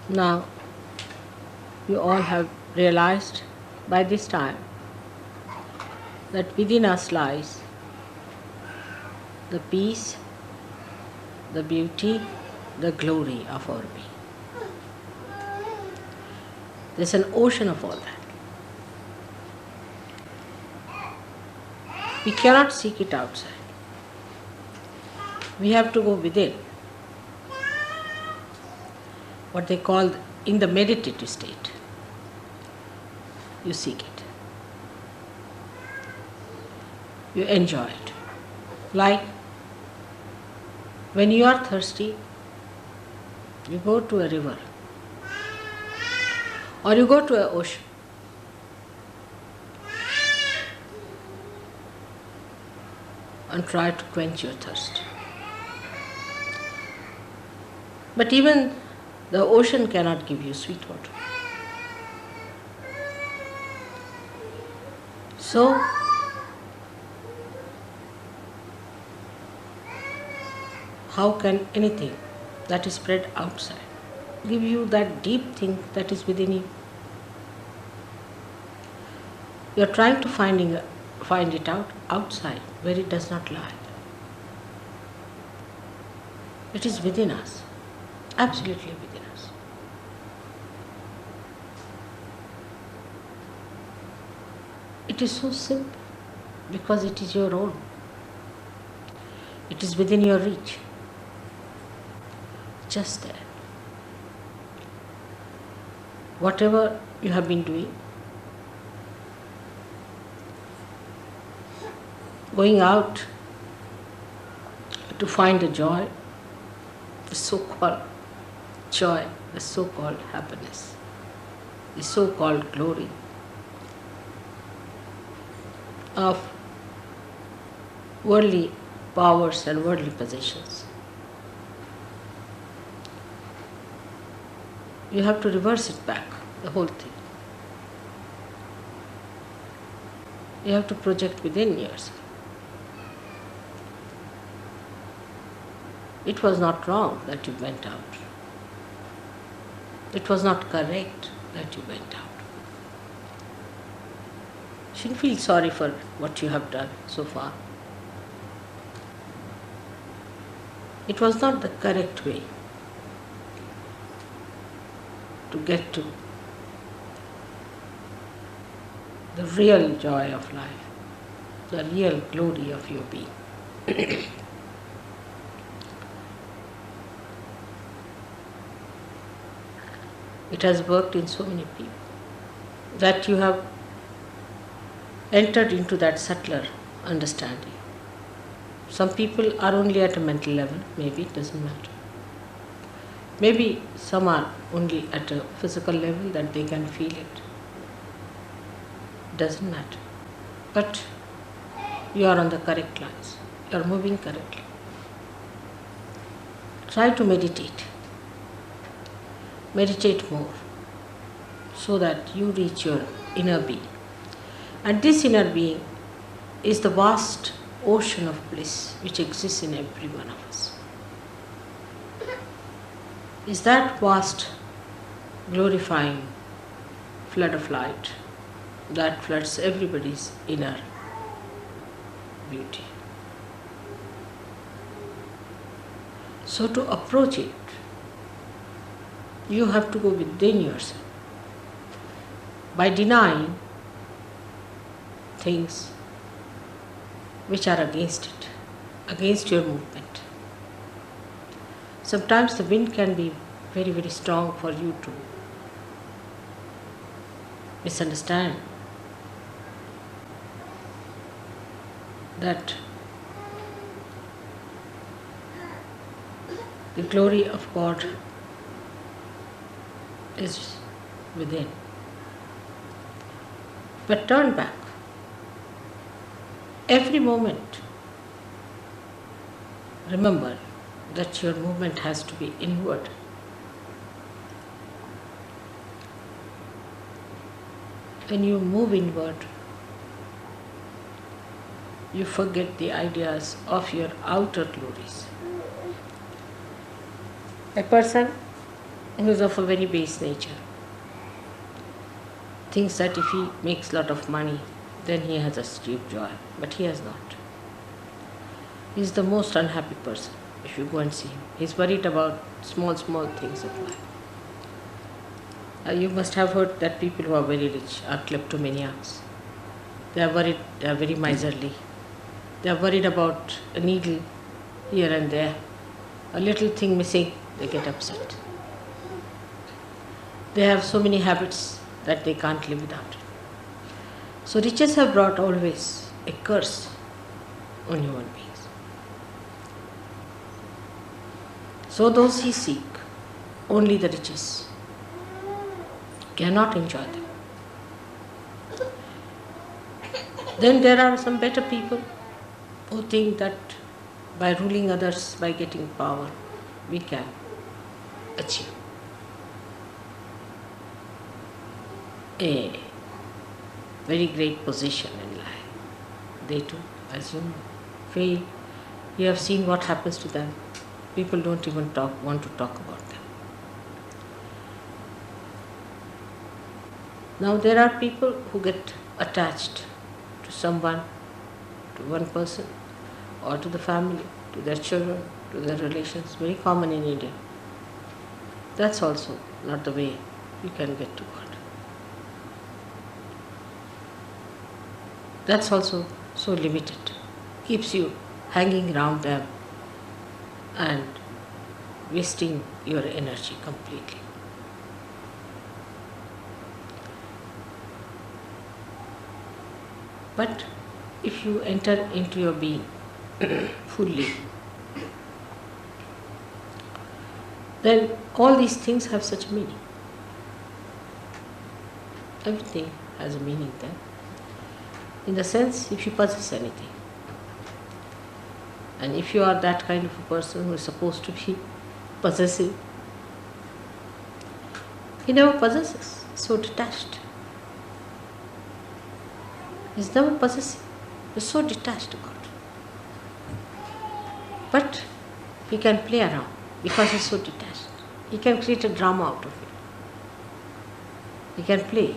Now, you all have realized by this time that within us lies the peace, the beauty, the glory of our being. There's an ocean of all that. We cannot seek it outside. We have to go within. What they call in the meditative state. You seek it. You enjoy it. Like when you are thirsty, you go to a river or you go to an ocean. And try to quench your thirst. But even the ocean cannot give you sweet water. So, how can anything that is spread outside give you that deep thing that is within you? You are trying to find it out outside where it does not lie. It is within us, absolutely within us. It is so simple because it is your own. It is within your reach, just there. Whatever you have been doing, going out to find the joy, the so-called joy, the so-called happiness, the so-called glory of worldly powers and worldly possessions. You have to reverse it back, the whole thing. You have to project within yourself. It was not wrong that you went out. It was not correct that you went out. You shouldn't feel sorry for what you have done so far. It was not the correct way to get to the real joy of life, the real glory of your being. It has worked in so many people that you have entered into that subtler understanding. Some people are only at a mental level, maybe it doesn't matter. Maybe some are only at a physical level that they can feel it. Doesn't matter. But you are on the correct lines. You are moving correctly. Try to meditate. Meditate more so that you reach your inner being. And this inner being is the vast ocean of bliss which exists in every one of us. Is that vast, glorifying flood of light that floods everybody's inner beauty. So to approach it, you have to go within yourself. By denying things which are against it, against your movement. Sometimes the wind can be very, very strong for you to misunderstand that the glory of God is within. But turn back. Every moment, remember that your movement has to be inward. When you move inward, you forget the ideas of your outer glories. A person who is of a very base nature thinks that if he makes a lot of money, then he has a deep joy, but he has not. He is the most unhappy person if you go and see him. He is worried about small things of life. You must have heard that people who are very rich are kleptomaniacs. They are worried, they are very miserly. They are worried about a needle here and there. A little thing missing, they get upset. They have so many habits that they can't live without it. So riches have brought always a curse on human beings. So those who seek only the riches cannot enjoy them. Then there are some better people who think that by ruling others, by getting power, we can achieve a very great position in life. They too, as you know, fail. You have seen what happens to them. People don't even want to talk about them. Now there are people who get attached to someone, to one person, or to the family, to their children, to their relations. Very common in India. That's also not the way you can get to God. That's also so limited. Keeps you hanging around them and wasting your energy completely. But if you enter into your being fully, then all these things have such meaning. Everything has a meaning then. In the sense, if you possess anything, and if you are that kind of a person who is supposed to be possessive, he never possesses, so detached. He's never possessive, he's so detached about it. But he can play around because he's so detached. He can create a drama out of it. He can play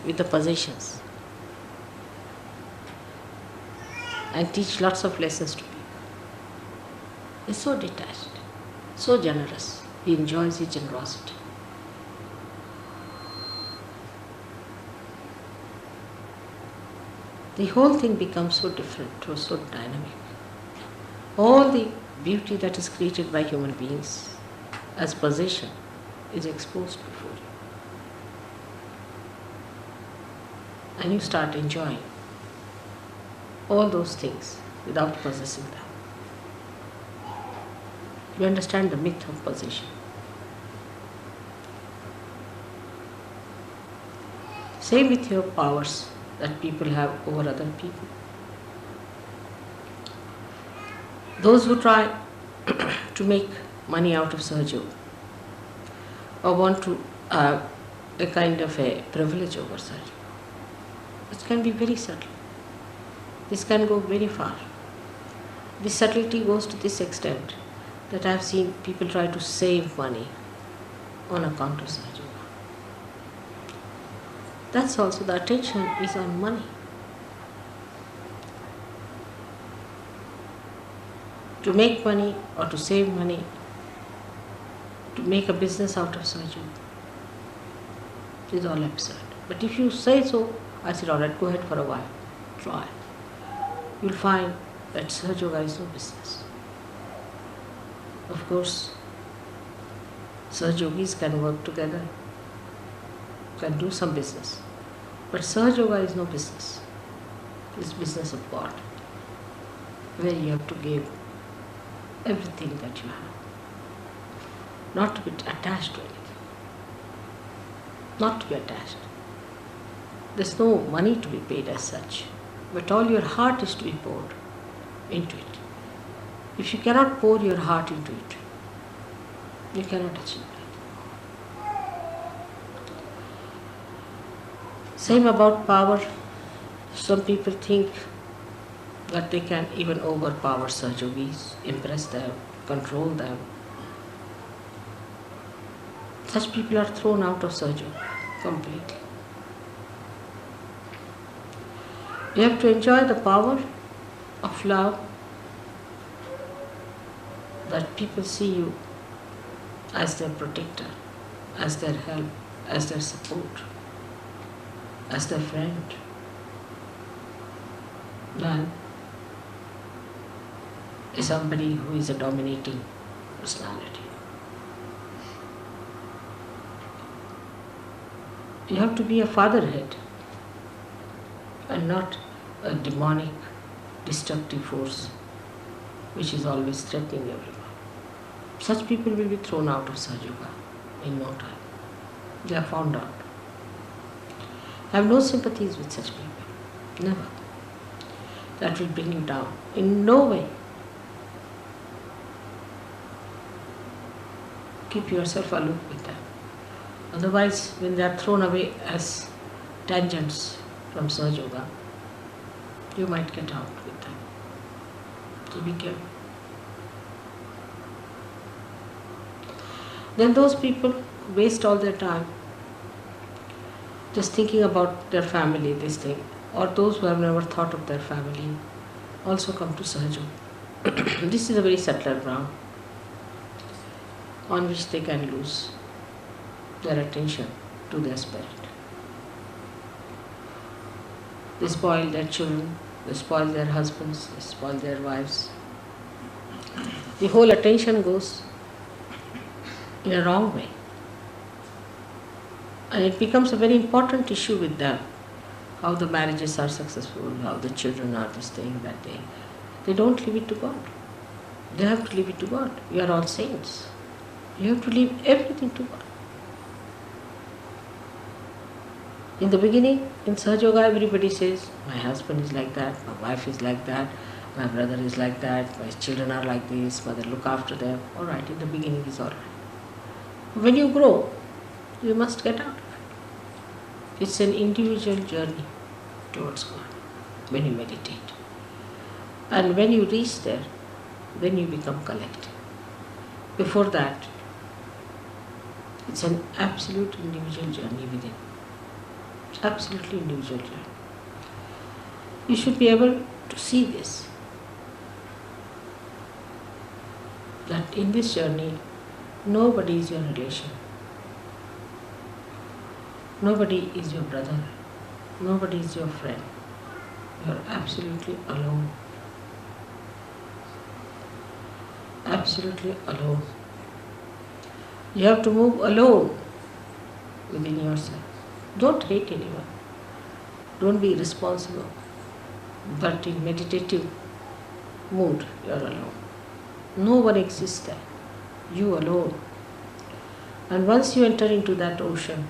with the possessions and teach lots of lessons to people. He's so detached, so generous. He enjoys his generosity. The whole thing becomes so different, so dynamic. All the beauty that is created by human beings as possession is exposed before you. And you start enjoying all those things without possessing them. You understand the myth of possession. Same with your powers that people have over other people. Those who try to make money out of Sahaja or want to have a kind of a privilege over Sahaja, it can be very subtle. This can go very far. This subtlety goes to this extent that I have seen people try to save money on account of Sahaja. That's also, the attention is on money. To make money or to save money, to make a business out of Sahaja, is all absurd. But if you say so, I said, all right, go ahead for a while, try. You'll find that Sahaja Yoga is no business. Of course, Sahaja Yogis can work together, can do some business. But Sahaja Yoga is no business. It's business of God, where you have to give everything that you have. Not to be attached to anything. Not to be attached. There's no money to be paid as such, but all your heart is to be poured into it. If you cannot pour your heart into it, you cannot achieve it. Same about power. Some people think that they can even overpower Sahajogis, impress them, control them. Such people are thrown out of Sahajoga completely. You have to enjoy the power of love, that people see you as their protector, as their help, as their support, as their friend. Than is somebody who is a dominating personality. You have to be a fatherhead and not a demonic, destructive force which is always threatening everyone. Such people will be thrown out of Sahajoga in no time. They are found out. I have no sympathies with such people. Never. That will bring you down. In no way. Keep yourself aloof with them. Otherwise, when they are thrown away as tangents from Sahajoga, you might get out with them. So be careful. Then those people who waste all their time just thinking about their family, this thing, or those who have never thought of their family, also come to Sahajoga. This is a very subtler ground on which they can lose their attention to their spirit. They spoil their children, they spoil their husbands, they spoil their wives. The whole attention goes in a wrong way. And it becomes a very important issue with them, how the marriages are successful, how the children are this thing, that thing. They don't leave it to God. They have to leave it to God. You are all saints. You have to leave everything to God. In the beginning, in Sahajoga, everybody says, my husband is like that, my wife is like that, my brother is like that, my children are like this, mother look after them. All right, in the beginning is all right. When you grow, you must get out of it. It's an individual journey towards God when you meditate. And when you reach there, then you become collective. Before that, it's an absolute individual journey within. Absolutely individual journey. You should be able to see this. That in this journey, nobody is your relation. Nobody is your brother. Nobody is your friend. You are absolutely alone. Absolutely alone. You have to move alone within yourself. Don't hate anyone. Don't be irresponsible. But in meditative mood, you are alone. No one exists there. You alone. And once you enter into that ocean,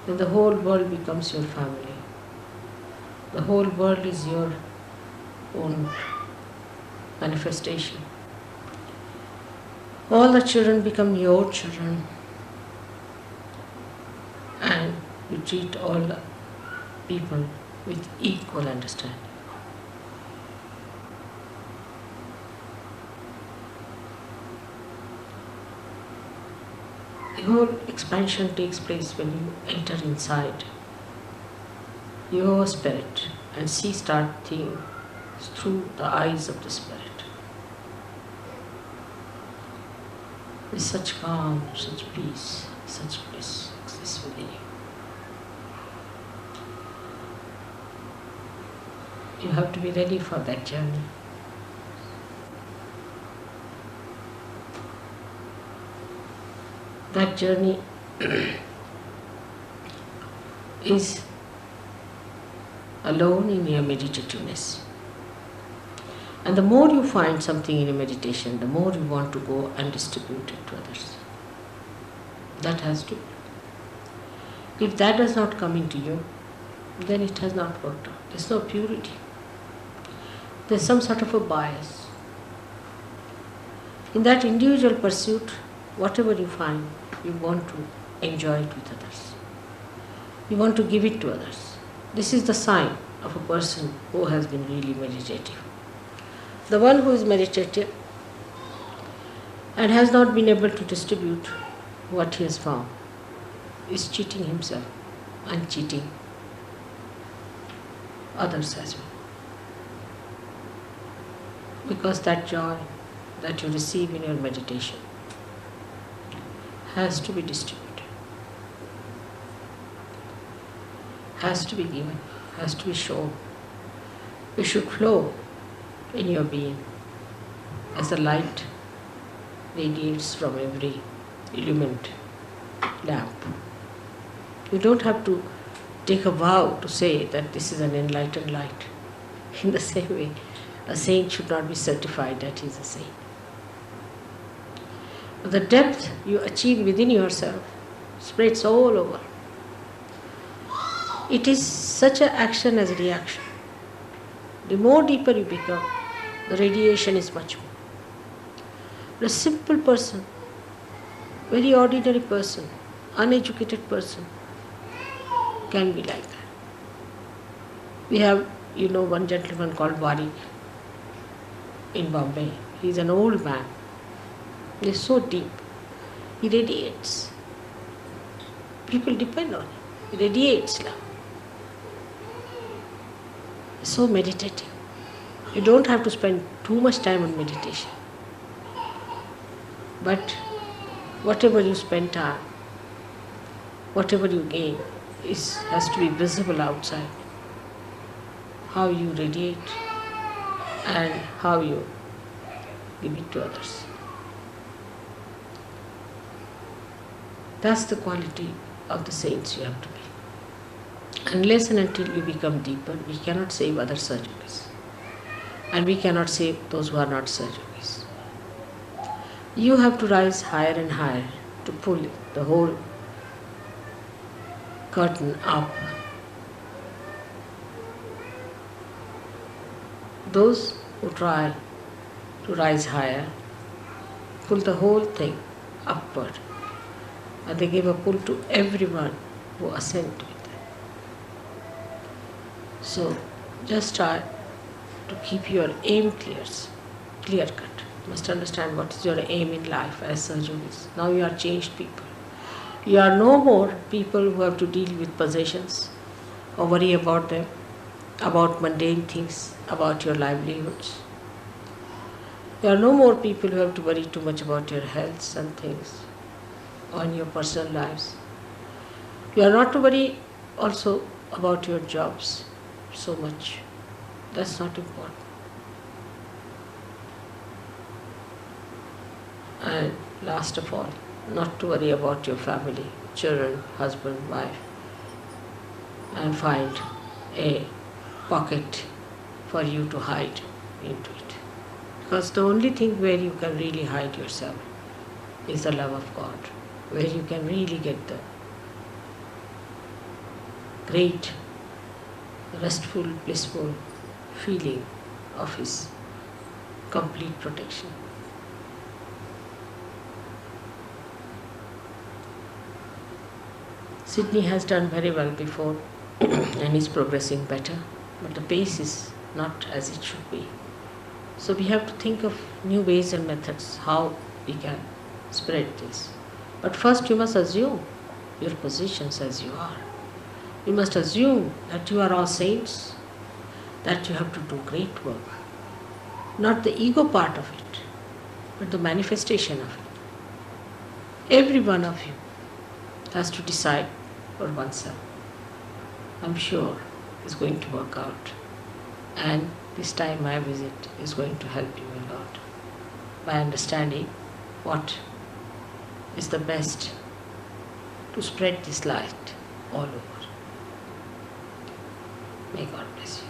then the whole world becomes your family. The whole world is your own manifestation. All the children become your children, and you treat all the people with equal understanding. The whole expansion takes place when you enter inside your spirit and start seeing through the eyes of the spirit. With such calm, such peace, such bliss exists within you. You have to be ready for that journey. That journey is alone in your meditativeness. And the more you find something in your meditation, the more you want to go and distribute it to others. That has to be. If that does not come into you, then it has not worked out. There's no purity. There's some sort of a bias. In that individual pursuit, whatever you find, you want to enjoy it with others. You want to give it to others. This is the sign of a person who has been really meditative. The one who is meditative and has not been able to distribute what he has found is cheating himself and cheating others as well. Because that joy that you receive in your meditation has to be distributed, has to be given, has to be shown. It should flow in your being as the light radiates from every illumined lamp. You don't have to take a vow to say that this is an enlightened light. In the same way, a saint should not be certified that he is a saint. But the depth you achieve within yourself spreads all over. It is such an action as a reaction. The more deeper you become, the radiation is much more. A simple person, very ordinary person, uneducated person can be like that. We have, one gentleman called Warik in Bombay. He is an old man. He is so deep. He radiates. People depend on him. He radiates love. So meditative. You don't have to spend too much time on meditation. But whatever you spend time, whatever you gain, has to be visible outside. How you radiate and how you give it to others. That's the quality of the saints you have to be. Unless and until you become deeper, we cannot save other surgeries. And we cannot save those who are not surgeries. You have to rise higher and higher to pull the whole curtain up. Those who try to rise higher pull the whole thing upward, and they give a pull to everyone who ascend with them. So just try to keep your aim clear cut. You must understand what is your aim in life as surgeons. Now you are changed people. You are no more people who have to deal with possessions or worry about them, about mundane things, about your livelihoods. You are no more people who have to worry too much about your health and things on your personal lives. You are not to worry also about your jobs so much. That's not important. And last of all, not to worry about your family, children, husband, wife, and find a pocket for you to hide into it. Because the only thing where you can really hide yourself is the love of God, where you can really get the great, restful, blissful feeling of His complete protection. Sydney has done very well before and is progressing better, but the pace is not as it should be. So we have to think of new ways and methods how we can spread this. But first you must assume your positions as you are. You must assume that you are all saints, that you have to do great work. Not the ego part of it, but the manifestation of it. Every one of you has to decide for oneself. I'm sure it's going to work out. And this time my visit is going to help you a lot by understanding what is the best to spread this light all over. May God bless you.